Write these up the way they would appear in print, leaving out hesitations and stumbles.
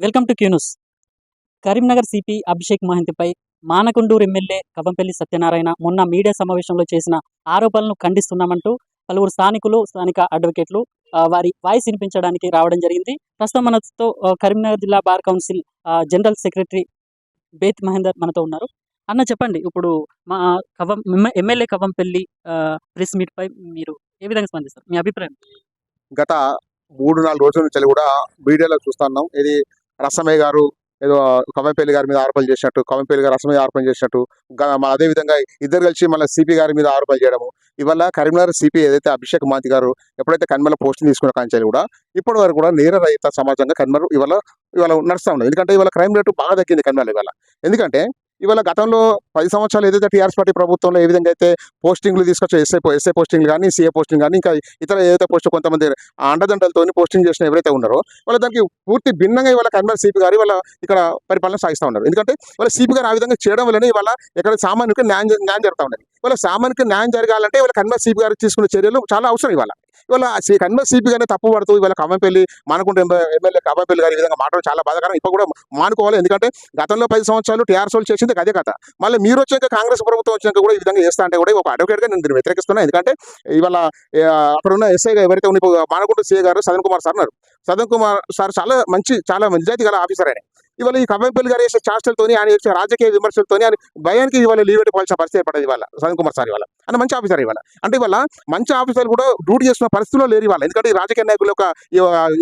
Welcome to Q News. Karimnagar CP Abhishek మహంతిపై Manakondur MLA Kavvampalli Satyanarayana మొన్న media సమావేశంలో చేసిన ఆరోపణలను ఖండిస్తున్నామంటూ పలువురు స్థానిక అడ్వకేట్లు వారి వాయిస్ వినిపించడానికి రావడం జరిగింది. ప్రస్తుతం మనతో కరీంనగర్ జిల్లా బార్ కౌన్సిల్ జనరల్ సెక్రటరీ బేత్ మహేందర్ మనతో ఉన్నారు. అన్న, చెప్పండి, ఇప్పుడు మా ఎమ్మెల్యే కవంపల్లి ప్రెస్ మీట్ పై మీరు ఏ విధంగా స్పందిస్తారు? మీ అభిప్రాయం? గత 3-4 రోజుల నుంచి కూడా మీడియాలో చూస్తున్నాం. ఇది రసమయ్య గారు ఏదో కవంపల్లి గారి మీద ఆరోపణలు చేసినట్టు, కవంపల్లి గారు రసమయ్య ఆరోపణ చేసినట్టు, అదే విధంగా ఇద్దరు కలిసి మళ్ళీ సిపి గారి మీద ఆరోపణలు చేయడము. ఇవాళ కరీంనగర్ సిపి ఏదైతే అభిషేక్ మహంతి గారు ఎప్పుడైతే కన్మల పోస్టింగ్ తీసుకున్న కాంచాలి కూడా ఇప్పటి వరకు కూడా నేర రహిత సమాజంగా కన్మలు ఇవాళ నడుస్తూ ఉన్నది. ఎందుకంటే ఇవాళ క్రైమ్ రేటు బాగా తగ్గింది కన్మల ఇవాళ. ఎందుకంటే ఇవాళ గతంలో 10 సంవత్సరాలు ఏదైతే టీఆర్ఎస్ పార్టీ ప్రభుత్వంలో ఏ విధంగా అయితే పోస్టింగ్లు తీసుకొచ్చి ఎస్ఐ పోస్టింగ్ కానీ, సిఏ పోస్టింగ్ కానీ, ఇంకా ఇతర ఏదైతే పోస్ట్ కొంతమంది అండదండలతో పోస్టింగ్ చేసిన ఎవరైతే ఉన్నారో వాళ్ళ దానికి పూర్తి భిన్నంగా ఇవాళ కన్మల్ సిపి గారు ఇవాళ ఇక్కడ పరిపాలన సాగిస్తూ ఉన్నారు. ఎందుకంటే వాళ్ళ సిపి గారు ఆ విధంగా చేయడం వల్లనే ఇవాళ ఇక్కడ సామాన్యుడికి న్యాయం జరుగుతూ ఉన్నది. ఇవాళ సామాన్యుడికి న్యాయం జరగాలంటే ఇవాళ కన్మల్ సిపి గారికి తీసుకునే చర్యలు చాలా అవసరం. ఇవాళ కన్మల్ సిపి గారిని తప్పు పడుతూ ఇవాళ కవంపల్లి మానుకుంటే ఎమ్మెల్యే కవంపల్లి గారి ఈ విధంగా మాట్లాడడం చాలా బాధాకరం. ఇప్పుడు కూడా మానుకోవాలి. ఎందుకంటే గతంలో 10 సంవత్సరాలు టీఆర్ఎస్ వాళ్ళు చేసింది అదే కథ. మళ్ళీ మీరు వచ్చాక కాంగ్రెస్ ప్రభుత్వం వచ్చాక కూడా ఈ విధంగా చేస్తా అంటే కూడా ఒక అడ్వకేట్గా నేను దీన్ని వ్యతిరేకిస్తున్నాను. ఎందుకంటే ఇవాళ అక్కడ ఉన్న ఎస్ఐగా ఎవరైతే ఉన్న మానుకుంటూ సిఏ గారు సదన్ కుమార్ సార్ ఉన్నారు. సదన్ కుమార్ సార్ చాలా నిజాయితీ గల ఆఫీసర్ ఆయన. ఇవాళ ఈ కవంపల్లి గారు చేసే చార్చలతో ఆయన చేసే రాజకీయ విమర్శలతో ఆయన భయానికి ఇవాళ లీవ్ పెట్టుకోవాల్సిన పరిస్థితి ఏర్పడేది. ఇవాళ సదన్ కుమార్ సార్ ఇవాళ అంటే మంచి ఆఫీసర్. ఇవాళ అంటే ఇవాళ మంచి ఆఫీసర్లు కూడా డ్యూటీ చేస్తున్న పరిస్థితుల్లో లేరు ఇవాళ. ఎందుకంటే ఈ రాజకీయ నాయకుల యొక్క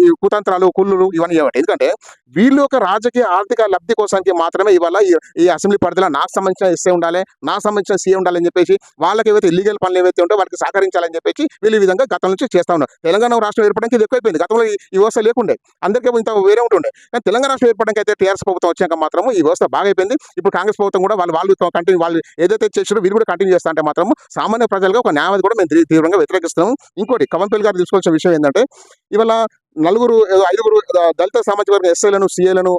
ఈ కుతంత్రాలు, కుళ్ళులు ఇవన్నీ ఇవ్వటి. ఎందుకంటే వీళ్ళు ఒక రాజకీయ ఆర్థిక లబ్ధి కోసానికి మాత్రమే ఇవాళ ఈ అసెంబ్లీ పరిధిలో నాకు సంబంధించిన ఎస్ఏ ఉండాలి, నాకు సంబంధించిన సీఏ ఉండాలని చెప్పేసి వాళ్ళకి ఏవైతే ఇల్లీగల్ పనులు ఏవైతే ఉంటే వాళ్ళకి సహకరించాలని చెప్పేసి వీళ్ళు ఈ విధంగా గతం నుంచి చేస్తా ఉన్నారు. తెలంగాణ రాష్ట్రం ఏర్పడడానికి ఇది ఎక్కువైపోయింది. గతంలో ఈ వ్యవస్థ లేకుండే, అందరికీ ఇంత వేరే ఉంటుండే. కానీ తెలంగాణ రాష్ట్రం ఏర్పడడానికి అయితే టీఆర్ఎస్ ప్రభుత్వం వచ్చాక మాత్రం ఈ వ్యవస్థ బాగా అయిపోయింది. ఇప్పుడు కాంగ్రెస్ ప్రభుత్వం కూడా వాళ్ళు ఏదైతే చేసారో వీళ్ళు కూడా కంటిన్యూ చేస్తా అంటే మాత్రం సామాన్య ప్రజలుగా ఒక న్యాయం కూడా మేము తీవ్రంగా వ్యతిరేకిస్తున్నాం. ఇంకోటి కవంపల్లి గారు తీసుకోవాల్సిన విషయం ఏంటంటే ఇవాళ 5 దళిత సామాజిక వర్గ ఎస్ఐలను, సిఏలను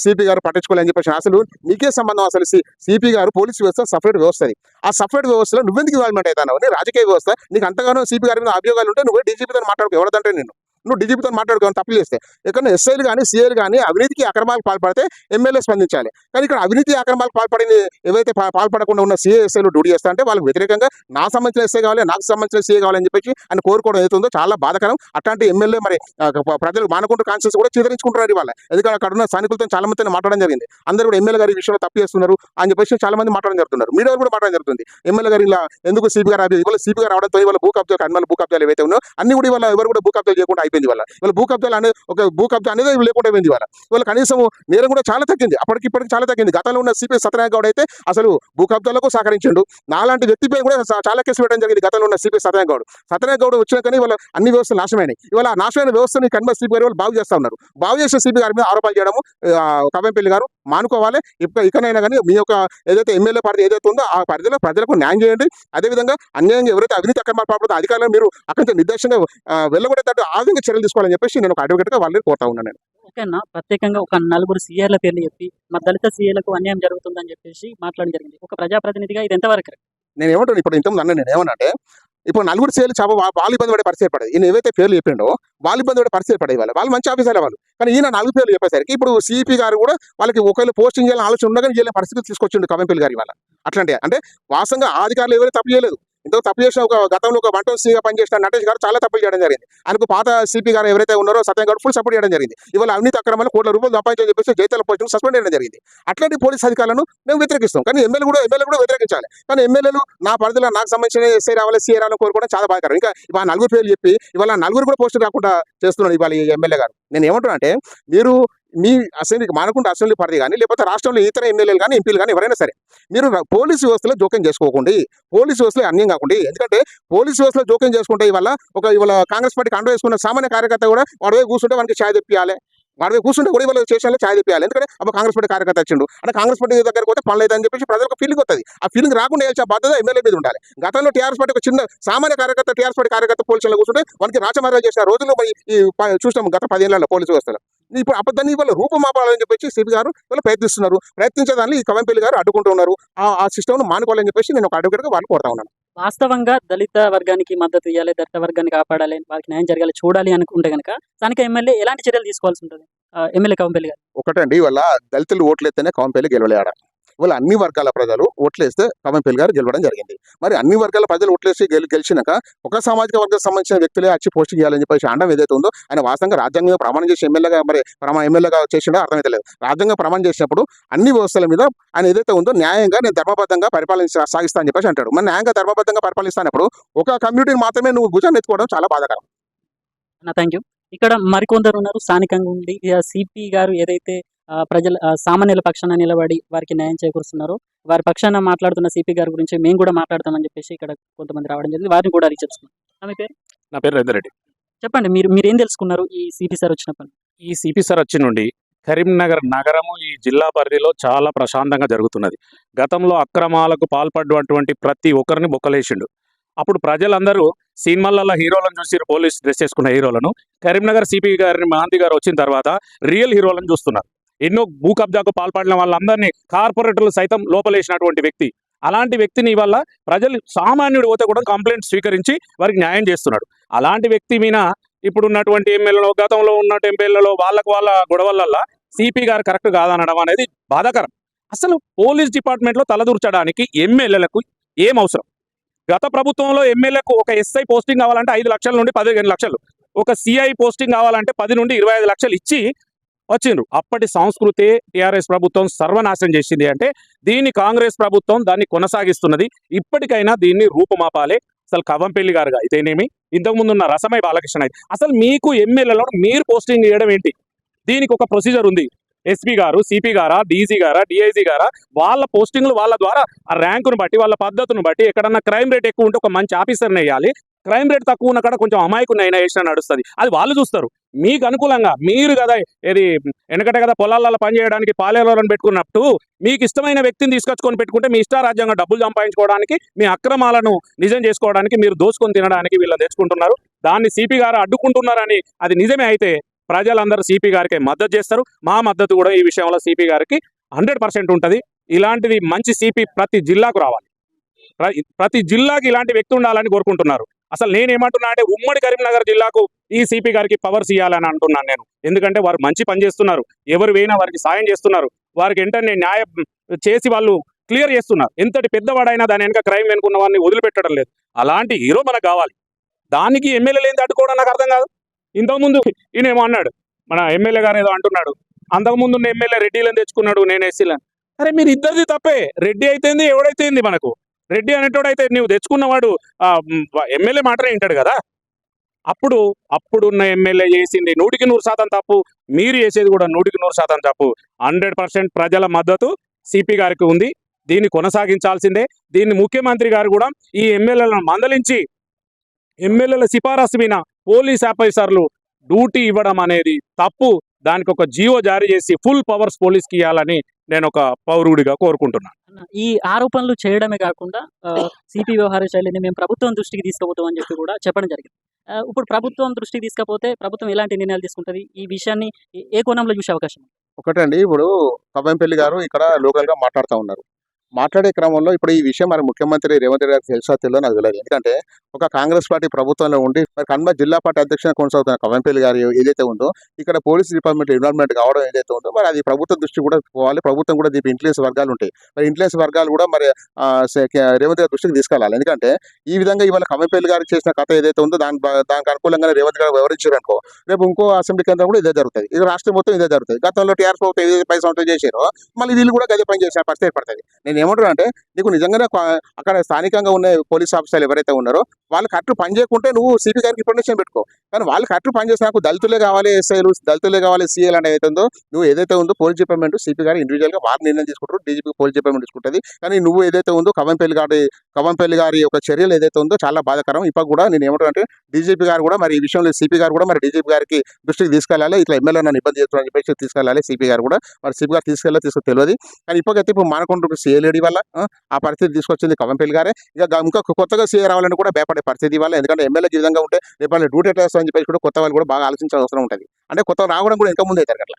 సిపి గారు పట్టించుకోవాలని చెప్పేసి అసలు నీకే సంబంధం? అసలు సిపి గారు పోలీసు వ్యవస్థ సపరేట్ వ్యవస్థ. అది ఆ సపరేట్ వ్యవస్థలో నువ్వెందుకు ఇన్వాల్వ్మెంట్ అవుతావు? రాజకీయ వ్యవస్థ నీకు అంతగానో సిపి గారి మీద అభియోగాలు ఉంటే నువ్వు డీజీపీతో మాట్లాడుకో. ఎవరిదంటే నువ్వు డీజీపీతో మాట్లాడుకోవాలి. తప్పులు చేస్తే ఎక్కడ ఎస్ఐలు కానీ, సిఐలు కానీ అవినీతికి అక్రమాలకు పాల్పడితే ఎమ్మెల్యే స్పందించాలి. కానీ ఇక్కడ అవినీతి అక్రమాలకు పాల్పడిన ఏవైతే పాల్పడకుండా ఉన్న సిఏ ఎస్ఐలు డ్యూటీ చేస్తా అంటే వాళ్ళకి వ్యతిరేకంగా నాకు సంబంధించిన ఎస్ఐ కావాలి, నాకు సంబంధించిన సిఏ కావాలని చెప్పేసి అని కోరుకోవడం ఏదైతుందో చాలా బాధకరం. అట్లాంటి ఎమ్మెల్యే మరి ప్రజలు మానకుంటూ కాన్షియస్ కూడా చిదరించుకుంటున్నారు ఇవాళ. ఎందుకంటే అక్కడ ఉన్న స్థానికులతో చాలా మంది మాట్లాడడం జరిగింది. అందరూ కూడా ఎమ్మెల్యే గారి విషయంలో తప్పు చేస్తున్నారు అని చెప్పేసి చాలా మంది మాట్లాడడం జరుగుతున్నారు. మీడియా కూడా మాట్లాడడం జరుగుతుంది. ఎమ్మెల్యే గారు ఇలా ఎందుకు సిపి గారు ఇవాళ సిపి గారు రావడంతో ఇవాళ భూ కబ్జాలు ఏవైతే ఉన్నాయో అన్ని కూడా ఇవాళ ఎవరు కూడా భూ కబ్జాలు చేయకుండా అయిపోయింది. ఇవాళ భూ కబ్జాలు అనేది భూ కబ్జా అనేది లేకుండా పోయింది. ఇవాళ కనీసం నేరం కూడా చాలా తగ్గింది. ఇప్పటికి చాలా తగ్గింది. గతంలో ఉన్న సిపి సత్యనారాయణ గౌడ్ అయితే అసలు భూ కబ్జాలకు సహకరించిండు. నాలాంటి వ్యక్తిపై కూడా చాలా కేసు పెట్టడం జరిగింది గతంలో ఉన్న సిపి సత్యనారాయణ గౌడ్ వచ్చినాకనే ఇవాళ అన్ని వ్యవస్థలు నాశనమైనాయి. ఇవాళ నాశనమైన వ్యవస్థని కన్మల్ సిపి గారు బాగు చేస్తా ఉన్నారు. బాగు చేసే సిపి గారి మీద ఆరోపణలు చేయడము కవంపల్లి గారు మానుకోవాలి. ఇకనైనా కానీ మీ యొక్క ఏదైతే ఎమ్మెల్యే పరిధి ఏదైతే ఉందో ఆ పరిధిలో ప్రజలకు న్యాయం చేయండి. అదేవిధంగా అన్యాయంగా ఎవరైతే అవినీతి అక్రమాలు పాల్పడుతుందో అధికారులు మీరు అక్కడి నిర్దేశంగా వెళ్ళగొట్టేటట్టు ఆ విధంగా చర్యలు తీసుకోవాలని చెప్పేసి నేను ఒక అడ్వకేట్ గా వాళ్ళని కోరుతా ఉన్నాను. ఓకేనా, ప్రత్యేకంగా ఒక 4 సీఏల పేర్లు చెప్పి మా దళిత సీఏలకు అన్యాయం జరుగుతుందని చెప్పేసి మాట్లాడడం జరిగింది. ఒక ప్రజాప్రతినిధిగా ఇది ఎంతవరకు? నేను ఏమంటాను ఇప్పుడు ఇంతకుముందు అన్న నేను ఏమన్నా అంటే ఇప్పుడు 4 సీఏలు వాళ్ళు ఇబ్బంది పడే పరిస్థితి పడేది. ఈయన ఏవైతే పేర్లు చెప్పిండో వాళ్ళు ఇబ్బంది పడే పరిస్థితి పడేది. వాళ్ళు మంచి ఆఫీసర్లే వాళ్ళు. కానీ ఈయన 4 పేర్లు చెప్పేసరికి ఇప్పుడు సిపి గారు కూడా వాళ్ళకి ఒకవేళ పోస్టింగ్ చేయాలని ఆలోచన ఉండగానే చేయలేని పరిస్థితి తీసుకొచ్చిండు కవంపల్లి గారి వాళ్ళ. అట్లాంటి అంటే వాస్తవంగా ఆ అధికారులు ఎవరైతే తప్పు చేయలేదు. ఇంతకు తప్పు చేసిన గతంలో ఒక 1 సీగా పనిచేసిన నటేష్ గారు చాలా తప్పులు చేయడం జరిగింది. ఆయనకు పాత సిపి గారు ఎవరైతే ఉన్నారో సత్యం గారు ఫుల్ సపోర్ట్ చేయడం జరిగింది. ఇవాళ అవినీతి అక్రమాలు కోట్ల రూపాయలు సంపాదించని చెప్పేసి జైతాల పోస్టింగ్ సస్పెండ్ చేయడం జరిగింది. అట్లాంటి పోలీస్ అధికారులను మేము వ్యతిరేకిస్తాం. కానీ ఎమ్మెల్యే కూడా వ్యతిరేకించాలి. కానీ ఎమ్మెల్యేలు నా పరిధిలో నాకు సంబంధించిన ఎస్ఐ రావాలి, సిఐ రావాలని కోరుకోవడం చాలా బాధాకరం. ఇంకా ఇవాళ 4 పేర్లు చెప్పి ఇవాళ 4 కూడా పోస్టులు కాకుండా చేస్తున్నాడు ఇవాళ ఈ ఎమ్మెల్యే గారు. నేను ఏమంటున్నా అంటే మీరు మీ అసెంబ్లీకి మానుకుంటే అసెంబ్లీ పరిధి కానీ లేకపోతే రాష్ట్రంలో ఇతర ఎమ్మెల్యేలు కానీ ఎంపీలు కానీ ఎవరైనా సరే మీరు పోలీసు వ్యవస్థలో జోక్యం చేసుకోకండి. పోలీసు వ్యవస్థలో అన్యం కాకుండా. ఎందుకంటే పోలీసు వ్యవస్థలో జోక్యం చేసుకుంటే ఇవాళ కాంగ్రెస్ పార్టీకి అండ వేసుకున్న సామాన్య కార్యకర్త కూడా వాడివే కూర్చుంటే వానికి ఛాయ్ తెప్పియాలి. వాడివే కూర్చుంటే కూడా ఇవాళ స్టేషన్లో ఛాయ్ తెప్పియాలి. ఎందుకంటే అప్పుడు కాంగ్రెస్ పార్టీ కార్యకర్త వచ్చిండు అంటే కాంగ్రెస్ పార్టీ దగ్గరకు పోతే పనులు అవుతుందని చెప్పేసి ప్రజలకు ఫీలింగ్ వస్తుంది. ఆ ఫీలింగ్ రాకుండా వేయాల్సిన బాధ్యత ఎమ్మెల్యే మీద ఉండాలి. గతంలో టీఆర్ఎస్ పార్టీ ఒక చిన్న సామాన్య కార్యకర్త టీఆర్ఎస్ పార్టీ కార్యకర్త పోలీసులో కూర్చుంటే వానికి రాచమర్యాద చేసిన రోజులు చూసినాం గత 10 ఏళ్లలో పోలీసు వ్యవస్థలో. ఇప్పుడు అబద్ధాన్ని ఇవాళ రూపమాపాలని చెప్పేసి సిపి గారు ఇవాళ ప్రయత్నించేదాన్ని ఈ కవంపల్లి గారు అడ్డుకుంటూ ఉన్నారు. ఆ సిస్టమ్ను మానుకోవాలని చెప్పేసి నేను ఒక అడ్వకేట్గా వాళ్ళు కోరుతా ఉన్నాను. వాస్తవంగా దళిత వర్గానికి మద్దతు ఇవ్వాలి, దళిత వర్గాన్ని కాపాడాలి, వాళ్ళకి న్యాయం జరగాలి చూడాలి అనుకుంటే కనుక స్థానిక ఎమ్మెల్యే ఎలాంటి చర్యలు తీసుకోవాల్సి ఉంటుంది? ఎమ్మెల్యే కవంపల్లి గారు? ఒకటండి, వాళ్ళ దళితులు ఓట్లేస్తేనే కవంపల్లి గెలవలేడ. వాళ్ళ అన్ని వర్గాల ప్రజలు ఓట్లేస్తే కవంపల్లి గారు గెలవడం జరిగింది. మరి అన్ని వర్గాల ప్రజలు ఓట్లేసి గెలిచినాక ఒక సామాజిక వర్గానికి సంబంధించిన వ్యక్తులే వచ్చి పోస్టింగ్ చేయాలని చెప్పేసి అండం ఏదైతే ఉందో, ఆయన వాస్తవంగా రాజ్యాంగంగా ప్రమాణం చేసి ఎమ్మెల్యేగా ఎమ్మెల్యేగా చేసిండో అర్థమైతలేదు. రాజ్యాంగం ప్రమాణం చేసినప్పుడు అన్ని వ్యవస్థల మీద ఆయన ఏదైతే ఉందో న్యాయంగా నేను ధర్మబద్ధంగా సాగిస్తా అని చెప్పేసి అంటాడు. మరి న్యాయంగా ధర్మబద్ధంగా పరిపాలిస్తానప్పుడు ఒక కమ్యూనిటీని మాత్రమే నువ్వు భుజాన్ని ఎత్తుకోవడం చాలా బాధాకరం. Thank you. ఇక్కడ మరికొందరు ఉన్నారు స్థానికంగా ఉండి సిపి గారు ఏదైతే ప్రజల సామాన్యుల పక్షాన నిలబడి వారికి న్యాయం చేకూరుస్తున్నారో వారి పక్షాన మాట్లాడుతున్న సిపి గారి గురించి మేము కూడా మాట్లాడతామని చెప్పేసి ఇక్కడ కొంతమంది రావడం జరిగింది. వారిని కూడా అడిగి తెలుసుకున్నాం. ఆమె పేరు? నా పేరు రేందరెడ్డి. చెప్పండి, మీరేం తెలుసుకున్నారు ఈ సిపి సార్ వచ్చినప్పుడు? ఈ సిపి సార్ వచ్చి నుండి కరీంనగర్ నగరము ఈ జిల్లా పరిధిలో చాలా ప్రశాంతంగా జరుగుతున్నది. గతంలో అక్రమాలకు పాల్పడ్డటువంటి ప్రతి ఒక్కరిని బొక్కలేసిండు. అప్పుడు ప్రజలందరూ సినిమాలలో హీరోలను చూసి పోలీస్ డ్రెస్ చేసుకున్న హీరోలను, కరీంనగర్ సిపి గారిని మహాంతి గారు వచ్చిన తర్వాత రియల్ హీరోలను చూస్తున్నారు. ఎన్నో భూ కబ్జాకు పాల్పడిన వాళ్ళందరినీ కార్పొరేటర్లు సైతం లోపలేసినటువంటి వ్యక్తి. అలాంటి వ్యక్తిని వల్ల ప్రజలు సామాన్యుడు పోతే కూడా కంప్లైంట్ స్వీకరించి వారికి న్యాయం చేస్తున్నాడు. అలాంటి వ్యక్తి మీద ఇప్పుడున్నటువంటి ఎమ్మెల్యేలో, గతంలో ఉన్న ఎమ్మెల్యేలో వాళ్ళ గొడవలల్లో సిపి గారు కరెక్ట్ కాదనడం అనేది బాధాకరం. అసలు పోలీస్ డిపార్ట్మెంట్లో తలదూర్చడానికి ఎమ్మెల్యేలకు ఏం అవసరం? గత ప్రభుత్వంలో ఎమ్మెల్యేకు ఒక ఎస్ఐ పోస్టింగ్ కావాలంటే 5 లక్షల నుండి 15 లక్షలు, ఒక సిఐ పోస్టింగ్ కావాలంటే 10 నుండి 25 లక్షలు ఇచ్చి వచ్చిండ్రు. అప్పటి సంస్కృతి టీఆర్ఎస్ ప్రభుత్వం సర్వనాశనం చేసింది. అంటే దీన్ని కాంగ్రెస్ ప్రభుత్వం దాన్ని కొనసాగిస్తున్నది. ఇప్పటికైనా దీన్ని రూపుమాపాలి. అసలు కవంపల్లి గారు అయితేనేమి, ఇంతకుముందు ఉన్న రసమై బాలకృష్ణ అయితే, అసలు మీకు ఎమ్మెల్యేలో మీరు పోస్టింగ్ చేయడం ఏంటి? దీనికి ఒక ప్రొసీజర్ ఉంది. ఎస్పీ గారు, సిపి గారా, డీసీ గారా, డిఐజీ గారా, వాళ్ళ పోస్టింగ్లు వాళ్ళ ద్వారా ఆ ర్యాంకును బట్టి, వాళ్ళ పద్ధతిని బట్టి, ఎక్కడన్నా క్రైమ్ రేట్ ఎక్కువ ఉంటే ఒక మంచి ఆఫీసర్ని వేయాలి, క్రైమ్ రేట్ తక్కువ ఉన్న కాడ కొంచెం అమాయకుని అయినా వేసినా నడుస్తుంది. అది వాళ్ళు చూస్తారు. మీకు అనుకూలంగా మీరు కదా ఏది వెనకటే కదా పొలాలలో పనిచేయడానికి పాలేరులను పెట్టుకున్నట్టు మీకు ఇష్టమైన వ్యక్తిని తీసుకొచ్చుకొని పెట్టుకుంటే మీ ఇష్టారాజ్యంగా డబ్బులు సంపాదించుకోవడానికి, మీ అక్రమాలను నిజం చేసుకోవడానికి, మీరు దోచుకొని తినడానికి వీళ్ళని తెచ్చుకుంటున్నారు. దాన్ని సిపి గారు అడ్డుకుంటున్నారని అది నిజమే అయితే ప్రజలందరూ సిపి గారికి మద్దతు చేస్తారు. మా మద్దతు కూడా ఈ విషయంలో సిపి గారికి 100% ఉంటుంది. ఇలాంటిది మంచి సిపి ప్రతి జిల్లాకు రావాలి. ప్రతి జిల్లాకి ఇలాంటి వ్యక్తి ఉండాలని కోరుకుంటున్నారు. అసలు నేనేమంటున్నా అంటే ఉమ్మడి కరీంనగర్ జిల్లాకు ఈ సిపి గారికి పవర్స్ ఇవ్వాలని అంటున్నాను నేను. ఎందుకంటే వారు మంచి పని చేస్తున్నారు. ఎవరు వేయినా వారికి సాయం చేస్తున్నారు. వారికి వెంటనే న్యాయం చేసి వాళ్ళు క్లియర్ చేస్తున్నారు. ఎంతటి పెద్దవాడైనా దాని వెనక క్రైమ్ వెనుకున్న వారిని వదిలిపెట్టడం లేదు. అలాంటి హీరో మనకు కావాలి. దానికి ఎమ్మెల్యేలు ఏంటి అడ్డుకోవడం నాకు అర్థం కాదు. ఇంతకుముందు ఈయనేమో అన్నాడు, మన ఎమ్మెల్యే గారు ఏదో అంటున్నాడు, అంతకుముందు ఎమ్మెల్యే రెడ్డిలను తెచ్చుకున్నాడు, నేను ఎస్సీలను. అరే మీరు ఇద్దరిది తప్పే. రెడ్డి అయితేంది, ఎవడైతేంది, మనకు రెడ్డి అనేటోడైతే నువ్వు తెచ్చుకున్నవాడు ఎమ్మెల్యే మాటనే వింటాడు కదా. అప్పుడున్న ఎమ్మెల్యే చేసింది 100% తప్పు, మీరు చేసేది కూడా 100% తప్పు. 100% ప్రజల మద్దతు సిపి గారికి ఉంది. దీన్ని కొనసాగించాల్సిందే. దీన్ని ముఖ్యమంత్రి గారు కూడా ఈ ఎమ్మెల్యేలను మందలించి ఎమ్మెల్యేల సిఫారసు మీద పోలీస్ ఆఫీసర్లు డ్యూటీ ఇవ్వడం అనేది తప్పు. దానికి ఒక జీవో జారీ చేసి ఫుల్ పవర్స్ పోలీస్కి ఇవ్వాలని నేను ఒక పౌరుడిగా కోరుకుంటున్నాను. ఈ ఆరోపణలు చేయడమే కాకుండా సిపి వ్యవహార శైలిని మేము ప్రభుత్వం దృష్టికి తీసుకుపోతామని చెప్పి కూడా చెప్పడం జరిగింది. ఇప్పుడు ప్రభుత్వం దృష్టికి తీసుకపోతే ప్రభుత్వం ఎలాంటి నిర్ణయాలు తీసుకుంటుంది? ఈ విషయాన్ని ఏ కోణంలో చూసే అవకాశం? ఒకటండి, ఇప్పుడు కవంపల్లి గారు ఇక్కడ లోకల్గా మాట్లాడుతూ ఉన్నారు. మాట్లాడే క్రమంలో ఇప్పుడు ఈ విషయం మరి ముఖ్యమంత్రి రేవంత్ రెడ్డి గారికి తెలుసా తెలియదో నాకు తెలియదు. ఎందుకంటే ఒక కాంగ్రెస్ పార్టీ ప్రభుత్వంలో ఉండి మరి కన్మ జిల్లా పార్టీ అధ్యక్షుడు కొనసాగుతున్న కవంపల్లి గారు ఏదైతే ఉందో, ఇక్కడ పోలీస్ డిపార్ట్మెంట్ ఇన్వాల్వ్మెంట్ కావడం ఏదైతే ఉందో, మరి అది ప్రభుత్వ దృష్టి కూడా పోవాలి. ప్రభుత్వం కూడా దీనికి ఇన్ఫ్లుయెన్స్ వర్గాలు ఉంటాయి. మరి ఇన్ఫ్లుయెన్స్ వర్గాలు కూడా మరి రేవంత్ గారి దృష్టికి తీసుకెళ్ళాలి. ఎందుకంటే ఈ విధంగా ఇవాళ కవంపల్లి గారికి చేసిన కథ ఏదైతే ఉందో దానికి అనుకూలంగానే రేవంత్ గారు వివరించారు అనుకో, రేపు ఇంకో అసెంబ్లీ కేంద్రం కూడా ఇదే జరుగుతుంది. ఇది రాష్ట్రం మొత్తం ఇదే జరుగుతుంది. గతంలో టీఆర్ఎస్ ప్రభుత్వం ఏదైతే 10 సంవత్సరాలు చేశారో మళ్ళీ వీళ్ళు కూడా గదే పని చేసిన పరిస్థితి ఏర్పడుతుంది. నేను ఏమంటున్నా అంటే, నీకు నిజంగానే అక్కడ స్థానికంగా ఉన్న పోలీస్ ఆఫీసర్లు ఎవరైతే ఉన్నారో వాళ్ళు కరెక్ట్ పని చేయకుంటే నువ్వు సిపి గారికి ఇన్ఫర్మేషన్ పెట్టుకో. కానీ వాళ్ళు కరెక్ట్ పని చేసి నాకు దళితులే కావాలి, ఎస్ఐలు దళితులే కావాలి, సీఎల్ అనేది ఏదైతే ఉందో, నువ్వు ఏదైతే ఉందో పోలీస్ డిపార్ట్మెంట్ సిపి గారు ఇండివిజువల్గా వారి నిర్ణయం తీసుకుంటారు, డీజీపీ పోలీస్ డిపార్ట్మెంట్ తీసుకుంటుంది. కానీ నువ్వు ఏదైతే ఉందో కవంపల్లి గారి యొక్క చర్యలు ఏదైతే ఉందో చాలా బాధాకరం. ఇప్పుడు కూడా నేను ఏమంటున్నా అంటే డీజీపీ గారు కూడా మరి ఈ విషయంలో సిపి గారు కూడా మరి డీజీపీ గారికి దృష్టికి తీసుకెళ్ళాలి. ఇట్లా ఎమ్మెల్యే నన్ను ఇబ్బంది చేస్తున్నారని చెప్పేసి తీసుకెళ్ళాలి సిపి గారు కూడా. మరి సిపి గారు తీసుకు తెలియదు. కానీ ఇప్పటికైతే ఇప్పుడు మానకొండ సీఏలేడి వల్ల ఆ పరిస్థితి తీసుకొచ్చింది కవంపల్లి గారే. ఇంకా కొత్తగా సీఏ రావాలని కూడా భయపడే పరిస్థితి ఇవ్వాలి. ఎందుకంటే ఎమ్మెల్యే ఈ విధంగా ఉంటే రేపు డ్యూటీ ఎట్లా వేస్తారని చెప్పేసి కూడా కొత్త వాళ్ళు కూడా బాగా ఆలోచించాల్సిన అవసరం ఉంటుంది. అంటే కొత్త రావడం కూడా ఇంకా ముందు అవుతారు అట్లా.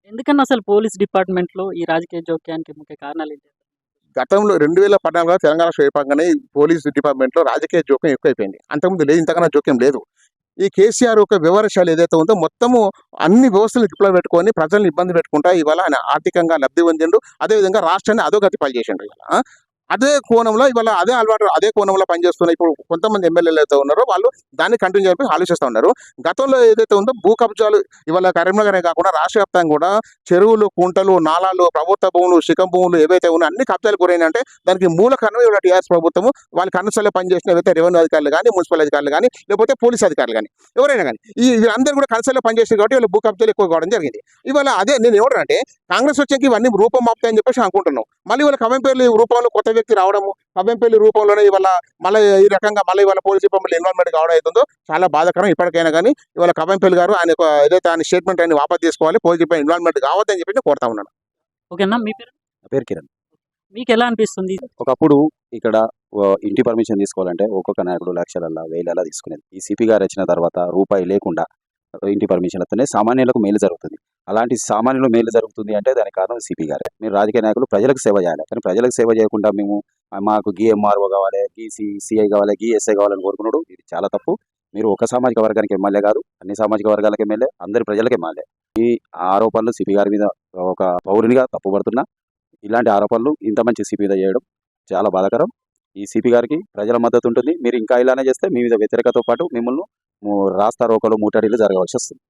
ఎందుకన్నా అసలు పోలీస్ డిపార్ట్మెంట్ లో ఈ రాజకీయ జోక్యానికి ముఖ్య కారణాలు ఏంటి? గతంలో 2014 తెలంగాణ ఏర్పడగానే పోలీస్ డిపార్ట్మెంట్ లో రాజకీయ జోక్యం ఎక్కువైపోయింది. అంతకుముందు లేదు, ఇంతకన్నా జోక్యం లేదు. ఈ కేసీఆర్ యొక్క వివరశాలు ఏదైతే ఉందో మొత్తము అన్ని వ్యవస్థలు టిప్లో పెట్టుకొని ప్రజల్ని ఇబ్బంది పెట్టుకుంటా ఇవాళ ఆయన ఆర్థికంగా లబ్ధి పొందిండు, అదేవిధంగా రాష్ట్రాన్ని అధోగతి పాలు ఇవాళ. అదే కోణంలో ఇవాళ అదే అలవాటు అదే కోణంలో పనిచేస్తున్న ఇప్పుడు కొంతమంది ఎమ్మెల్యేలు అయితే ఉన్నారో వాళ్ళు దాన్ని కంటిన్యూ చెప్పి ఆలోచిస్తూ ఉన్నారు. గతంలో ఏదైతే ఉందో భూ కబ్జాలు ఇవాళ కరీంనగరే కాకుండా రాష్ట్ర వ్యాప్తంగా కూడా చెరువులు, కుంటలు, నాలాలు, ప్రభుత్వ భూములు, శిఖం భూములు ఏవైతే ఉన్నాయో అన్ని కబ్జాలు గురైనంటే దానికి మూల కారణం ఇవాళ టీఆర్ఎస్ ప్రభుత్వము వాళ్ళకి అనుసరణ పనిచేసిన ఏవైతే రెవెన్యూ అధికారులు కానీ, మున్సిపల్ అధికారులు కానీ, లేకపోతే పోలీస్ అధికారులు కానీ ఎవరైనా కానీ వీళ్ళందరూ కూడా కన్సల్లో పనిచేస్తారు కాబట్టి వీళ్ళ భూ కబ్జాలు ఎక్కువ కావడం జరిగింది. ఇవాళ అదే నేను ఎవరంటే కాంగ్రెస్ వచ్చాక ఇవన్నీ రూపం మాపుతాయని చెప్పేసి అనుకుంటున్నాం. మళ్ళీ వాళ్ళ కవంపేర్లు రూపంలో కొత్త వ్యక్తి రావడము, కవంపేర్లు రూపంలోనే ఇవాళ మళ్ళీ ఈ రకంగా మళ్ళీ ఇవాళ పోలీస్ డిపార్ట్మెంట్ ఇన్వాల్వ్మెంట్ కావడం అవుతుందో చాలా బాధాకరం. ఇప్పటికైనా కానీ ఇవాళ కవంపేర్లు గారు ఆయన ఏదైతే ఆయన స్టేట్మెంట్ ఆయన వాపస్ తీసుకోవాలి, పోలీస్ డిపార్ట్మెంట్ ఇన్వాల్వ్మెంట్ కావద్దని చెప్పి నేను కోరుతా ఉన్నాను. ఓకేనా, మీ పేరు? నా పేరు కిరణ్. మీకు ఎలా అనిపిస్తుంది? ఒకప్పుడు ఇక్కడ ఇంటి పర్మిషన్ తీసుకోవాలంటే ఒక్కొక్క నాయకుడు లక్షలల్లా వేలల్లా తీసుకునేది. ఈ సిపి గారు వచ్చిన తర్వాత రూపాయి లేకుండా ఇంటి పర్మిషన్లతోనే సామాన్యులకు మేలు జరుగుతుంది. అలాంటి సామాన్యులు మేలు జరుగుతుంది అంటే దానికి కారణం సిపి గారే. మీరు రాజకీయ నాయకులు ప్రజలకు సేవ చేయాలి, కానీ ప్రజలకు సేవ చేయకుండా మేము మాకు GMRO కావాలి, సిఐ కావాలి, GSI కావాలని కోరుకున్నాడు. ఇది చాలా తప్పు. మీరు ఒక సామాజిక వర్గానికి ఎమ్మెల్యే కాదు, అన్ని సామాజిక వర్గాలకు ఎమ్మెల్యే, అందరి ప్రజలకు ఎమ్మెల్యే. ఈ ఆరోపణలు సిపి గారి మీద ఒక పౌరునిగా తప్పుపడుతున్నా. ఇలాంటి ఆరోపణలు ఇంత మంచి సిపి మీద చేయడం చాలా బాధాకరం. ఈ సిపి గారికి ప్రజల మద్దతు ఉంటుంది. మీరు ఇంకా ఇలానే చేస్తే మీ మీద వ్యతిరేకతతో పాటు మిమ్మల్ని రాస్తా రోకలు ముట్టడిలు జరగవలసి వస్తుంది.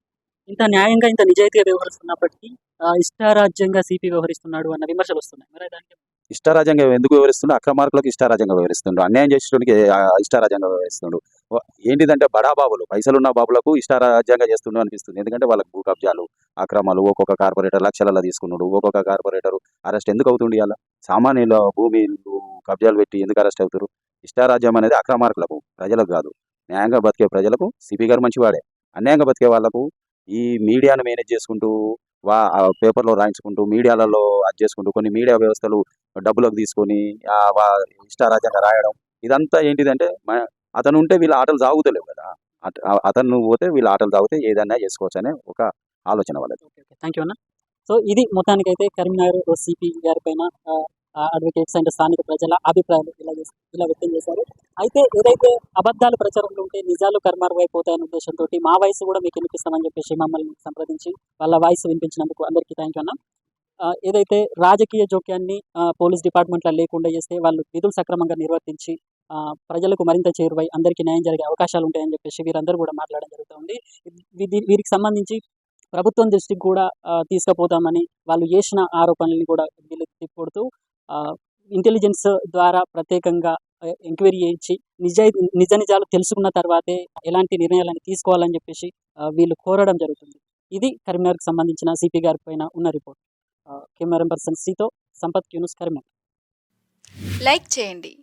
ఇంత న్యాయంగా ఇంత నిజాయితీగా వ్యవహరిస్తున్నప్పటికీ ఇష్టారాజ్యంగా సిపి వ్యవహరిస్తున్నాడు అన్న విమర్శలు వస్తున్నాయి. మరి దానికి ఇష్టారాజ్యంగా ఎందుకు వివరిస్తుండో, అక్రమార్కులకు ఇష్టారాజ్యంగా వివరిస్తుండో, అన్యాయం చేసేటోనికి ఇష్టారాజ్యంగా వివరిస్తుండు. ఏంటిదంటే బడాబాబులు, పైసలున్న బాబులకు ఇష్టారాజ్యంగా చేస్తుండో అనిపిస్తుంది. ఎందుకంటే వాళ్ళకి భూ కబ్జాలు, అక్రమాలు, ఒక్కొక్క కార్పొరేటర్ లక్షలలో తీసుకున్నాడు. ఒక్కొక్క కార్పొరేటర్ అరెస్ట్ ఎందుకు అవుతుంది? అలా సామాన్యుల భూమిలు కబ్జాలు పెట్టి ఎందుకు అరెస్ట్ అవుతారు? ఇష్టారాజ్యం అనేది అక్రమార్కులకు, ప్రజలకు కాదు. న్యాయంగా బతికే ప్రజలకు సిపి గారు మంచివాడే. అన్యాయంగా బతికే వాళ్లకు ఈ మీడియాను మేనేజ్ చేసుకుంటూ పేపర్లో రాయించుకుంటూ మీడియాలలో అది చేసుకుంటూ కొన్ని మీడియా వ్యవస్థలు డబ్బులకు తీసుకొని ఇష్టారాజ్యంగా రాయడం, ఇదంతా ఏంటిదంటే అతను ఉంటే వీళ్ళ ఆటలు సాగుతలేవు కదా. అతను పోతే వీళ్ళ ఆటలు సాగితే ఏదైనా చేసుకోవచ్చు అనే ఒక ఆలోచన వాళ్ళది. థ్యాంక్ యూ అన్న. సో ఇది మొత్తానికైతే కరీంనగర్ సిపి గారి పైన అడ్వకేట్స్ అండ్ స్థానిక ప్రజల అభిప్రాయాలు ఇలా వ్యక్తం చేశారు. అయితే ఏదైతే అబద్ధాలు ప్రచారంలో ఉంటే నిజాలు కర్మారువైపోతాయనే ఉద్దేశంతో మా వాయిస్ కూడా మీకు వినిపిస్తామని చెప్పేసి మమ్మల్ని సంప్రదించి వాళ్ళ వాయిస్ వినిపించినందుకు అందరికీ థ్యాంక్ యూ అన్న. ఏదైతే రాజకీయ జోక్యాన్ని పోలీస్ డిపార్ట్మెంట్లో లేకుండా చేస్తే వాళ్ళు విధులు సక్రమంగా నిర్వర్తించి ప్రజలకు మరింత చేరువై అందరికీ న్యాయం జరిగే అవకాశాలు ఉంటాయని చెప్పేసి వీరందరూ కూడా మాట్లాడడం జరుగుతుంది. వీరికి సంబంధించి ప్రభుత్వం దృష్టికి కూడా తీసుకుపోతామని వాళ్ళు చేసిన ఆరోపణల్ని కూడా వీళ్ళు తిప్పుకొడుతూ ఇంటెలిజెన్స్ ద్వారా ప్రత్యేకంగా ఎంక్వైరీ చేయించి నిజ నిజాలు తెలుసుకున్న తర్వాతే ఎలాంటి నిర్ణయాలను తీసుకోవాలని చెప్పేసి వీళ్ళు కోరడం జరుగుతుంది. ఇది కరీంనగర్కి సంబంధించిన సిపి గారి పైన ఉన్న రిపోర్ట్. కెమెరా పర్సన్ సితో సంపత్ యూనుస్, కరీంనగర్. లైక్ చేయండి.